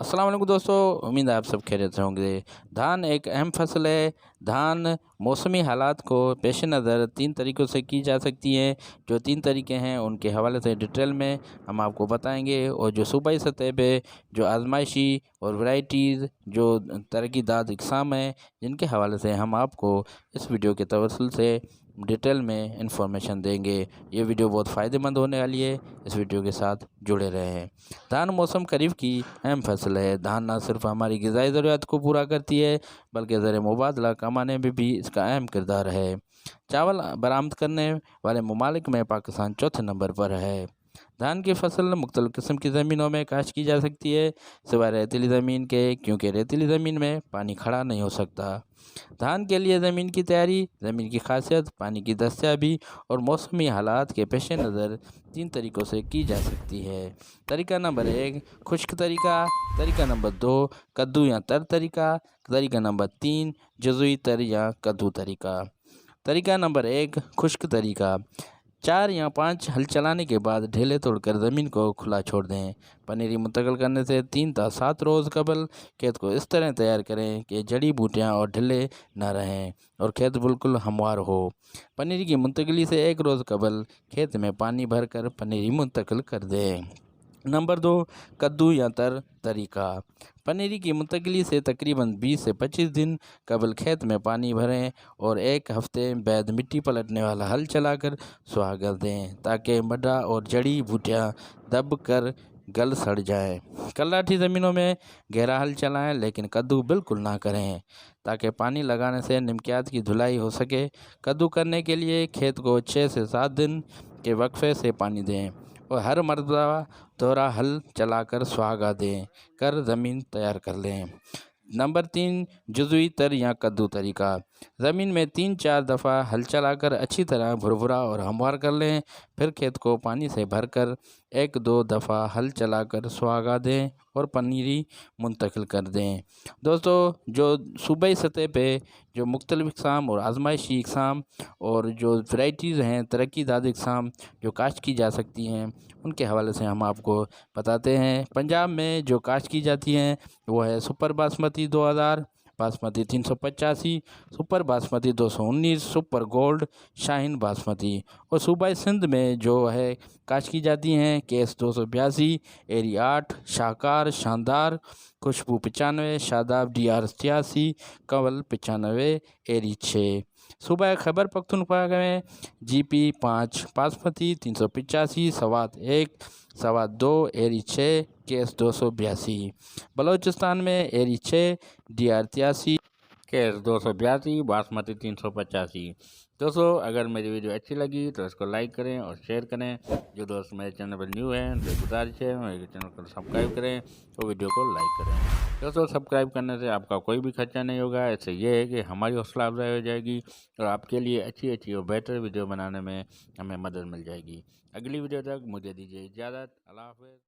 अस्सलाम वालेकुम दोस्तों, उम्मीद है आप सब खैरियत से होंगे। धान एक अहम फसल है। धान मौसमी हालात को पेश नज़र 3 तरीक़ों से की जा सकती है। जो 3 तरीके हैं उनके हवाले से डिटेल में हम आपको बताएंगे, और जो सूबाई सतह पे जो आजमाइशी और वैरायटीज़ जो तरक्कीदार इक़साम हैं जिनके हवाले से हम आपको इस वीडियो के तवस्सुल से डिटेल में इंफॉर्मेशन देंगे। ये वीडियो बहुत फ़ायदेमंद होने वाली है, इस वीडियो के साथ जुड़े रहें। धान मौसम खरीफ की अहम फसल है। धान न सिर्फ हमारी ग़िज़ाई ज़रूरियात को पूरा करती है बल्कि ज़र मुबादला कमाने में भी इसका अहम किरदार है। चावल बरामद करने वाले ममालिक में पाकिस्तान चौथे नंबर पर है। धान की फसल मुख्तलिफ़ किस्म की ज़मीनों में काश्त की जा सकती है, सिवाय रेतीली ज़मीन के, क्योंकि रेतीली ज़मीन में पानी खड़ा नहीं हो सकता। धान के लिए ज़मीन की तैयारी, ज़मीन की खासियत, पानी की दस्तयाबी और मौसमी हालात के पेश नज़र 3 तरीक़ों से की जा सकती है। तरीका नंबर 1 खुश्क तरीका, तरीका नंबर 2 कद्दू या तर तरीका, तरीका नंबर 3 जज़ुई तर या कद्दू तरीका। तरीका नंबर 1 खुश्क तरीका। 4 या 5 हल चलाने के बाद ढेले तोड़कर ज़मीन को खुला छोड़ दें। पनीरी मुंतकिल करने से 3 से 7 रोज़ कबल खेत को इस तरह तैयार करें कि जड़ी बूटियाँ और ढेले न रहें और खेत बिल्कुल हमवार हो। पनीरी की मुंतकिली से 1 रोज़ कबल खेत में पानी भरकर पनीरी मुंतकिल कर दें। नंबर 2 कद्दू या तर तरीका। पनीरी की मुंतकिली से तकरीबन 20 से 25 दिन कबल खेत में पानी भरें और 1 हफ्ते बाद मिट्टी पलटने वाला हल चलाकर सुहा कर दें, ताकि मड्डा और जड़ी बूटियाँ दब कर गल सड़ जाएं। कलाठी ज़मीनों में गहरा हल चलाएं, लेकिन कद्दू बिल्कुल ना करें, ताकि पानी लगाने से निमकियात की धुलाई हो सके। कद्दू करने के लिए खेत को 6 से 7 दिन के वक्फे से पानी दें और हर मरतबा दोहरा हल चलाकर सुहागा दें कर ज़मीन तैयार कर लें। नंबर 3 जज़ुई तर या कद्दू तरीका। ज़मीन में 3-4 दफ़ा हल चलाकर अच्छी तरह भुरभुरा और हमवार कर लें। फिर खेत को पानी से भरकर 1-2 दफ़ा हल चलाकर सुहागा दें और पनीरी मुंतकिल कर दें। दोस्तों, जो सूबाई सतह पे जो मुख्तलिफ़ इक़साम और आजमाइशी इक़साम और जो वैराइटीज़ हैं तरक्कीदार इक़साम जो काश्त की जा सकती हैं, उनके हवाले से हम आपको बताते हैं। पंजाब में जो काश्त की जाती हैं वो है super basmati 2000, basmati 385, super basmati 219, super gold, Shaheen basmati. और सूबाई सिंध में जो है काश्त की जाती हैं केस 282, एरी 8, शाहकार, शानदार, खुशबू 95, शादाब DR 83, कंवल 95, एरी 6। सूबा खैबर पख्तूनख्वा में GP 5, बासमती 385, सवात 1, सवात 2, एरी 6, केस 282। बलोचिस्तान में एरी 6, DR 83, केस 282, बासमती 385। दोस्तों, अगर मेरी वीडियो अच्छी लगी तो इसको लाइक करें और शेयर करें। जो दोस्त मेरे चैनल पर न्यू हैं तो गुजारिश है मेरे चैनल को सब्सक्राइब करें और वीडियो को लाइक करें। दोस्तों, सब्सक्राइब करने से आपका कोई भी खर्चा नहीं होगा। इससे ये है कि हमारी हौसला अफजाई हो जाएगी और आपके लिए अच्छी और बेहतर वीडियो बनाने में हमें मदद मिल जाएगी। अगली वीडियो तक मुझे दीजिए इजाज़त। अल्लाह हाफ़िज़।